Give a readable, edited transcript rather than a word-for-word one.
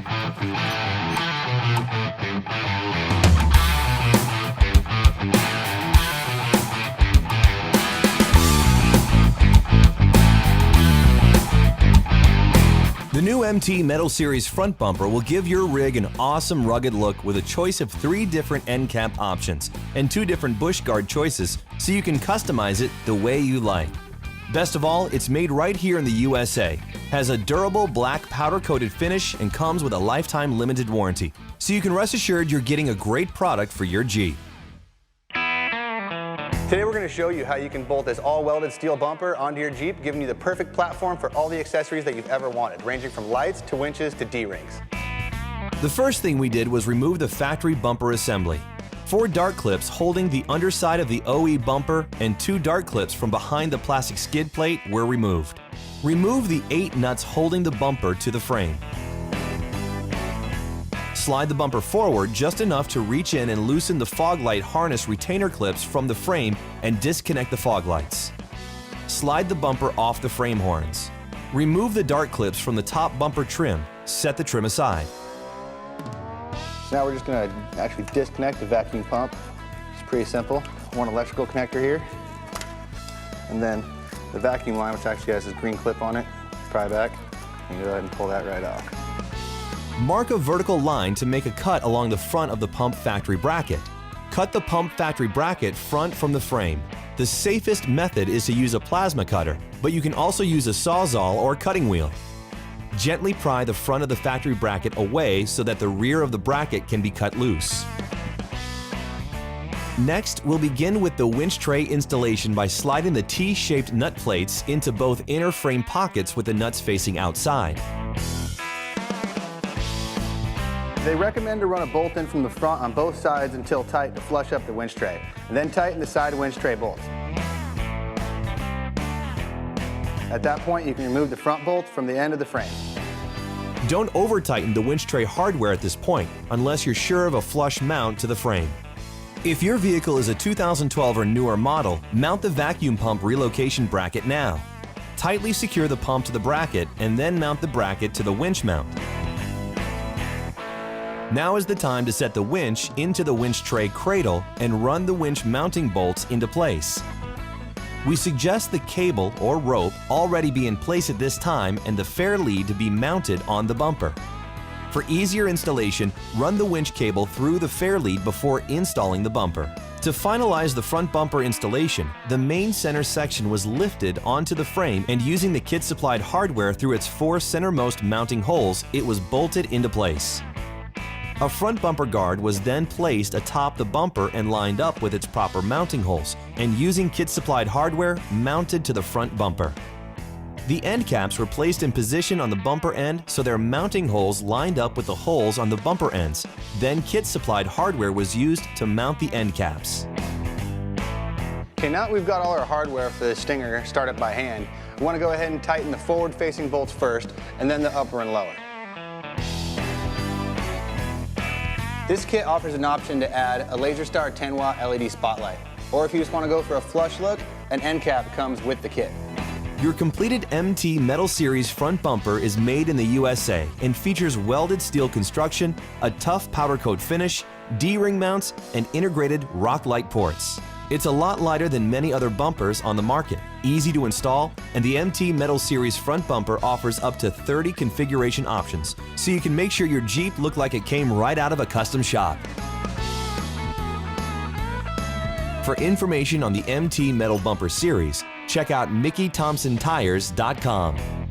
The new MT Metal Series front bumper will give your rig an awesome rugged look with a choice of 3 different end cap options and 2 different bush guard choices, so you can customize it the way you like. Best of all, it's made right here in the USA, has a durable black powder-coated finish, and comes with a lifetime limited warranty, so you can rest assured you're getting a great product for your Jeep. Today we're going to show you how you can bolt this all-welded steel bumper onto your Jeep, giving you the perfect platform for all the accessories that you've ever wanted, ranging from lights to winches to D-rings. The first thing we did was remove the factory bumper assembly. 4 dart clips holding the underside of the OE bumper and 2 dart clips from behind the plastic skid plate were removed. Remove the 8 nuts holding the bumper to the frame. Slide the bumper forward just enough to reach in and loosen the fog light harness retainer clips from the frame and disconnect the fog lights. Slide the bumper off the frame horns. Remove the dart clips from the top bumper trim. Set the trim aside. So now we're just going to actually disconnect the vacuum pump. It's pretty simple. One electrical connector here, and then the vacuum line, which actually has this green clip on it, pry back, and go ahead and pull that right off. Mark a vertical line to make a cut along the front of the pump factory bracket. Cut the pump factory bracket front from the frame. The safest method is to use a plasma cutter, but you can also use a sawzall or cutting wheel. Gently pry the front of the factory bracket away so that the rear of the bracket can be cut loose. Next, we'll begin with the winch tray installation by sliding the T-shaped nut plates into both inner frame pockets with the nuts facing outside. They recommend to run a bolt in from the front on both sides until tight to flush up the winch tray, and then tighten the side winch tray bolts. At that point, you can remove the front bolts from the end of the frame. Don't over-tighten the winch tray hardware at this point, unless you're sure of a flush mount to the frame. If your vehicle is a 2012 or newer model, mount the vacuum pump relocation bracket now. Tightly secure the pump to the bracket and then mount the bracket to the winch mount. Now is the time to set the winch into the winch tray cradle and run the winch mounting bolts into place. We suggest the cable or rope already be in place at this time and the fair lead to be mounted on the bumper. For easier installation, run the winch cable through the fair lead before installing the bumper. To finalize the front bumper installation, the main center section was lifted onto the frame, and using the kit-supplied hardware through its 4 centermost mounting holes, it was bolted into place. A front bumper guard was then placed atop the bumper and lined up with its proper mounting holes, and using kit-supplied hardware, mounted to the front bumper. The end caps were placed in position on the bumper end so their mounting holes lined up with the holes on the bumper ends. Then kit-supplied hardware was used to mount the end caps. Okay, now that we've got all our hardware for the Stinger started by hand, we want to go ahead and tighten the forward-facing bolts first, and then the upper and lower. This kit offers an option to add a LaserStar 10-watt LED spotlight, or if you just want to go for a flush look, an end cap comes with the kit. Your completed MT Metal Series front bumper is made in the USA and features welded steel construction, a tough powder coat finish, D-ring mounts, and integrated rock light ports. It's a lot lighter than many other bumpers on the market, easy to install, and the MT Metal Series front bumper offers up to 30 configuration options, so you can make sure your Jeep look like it came right out of a custom shop. For information on the MT Metal Bumper Series, check out MickeyThompsonTires.com.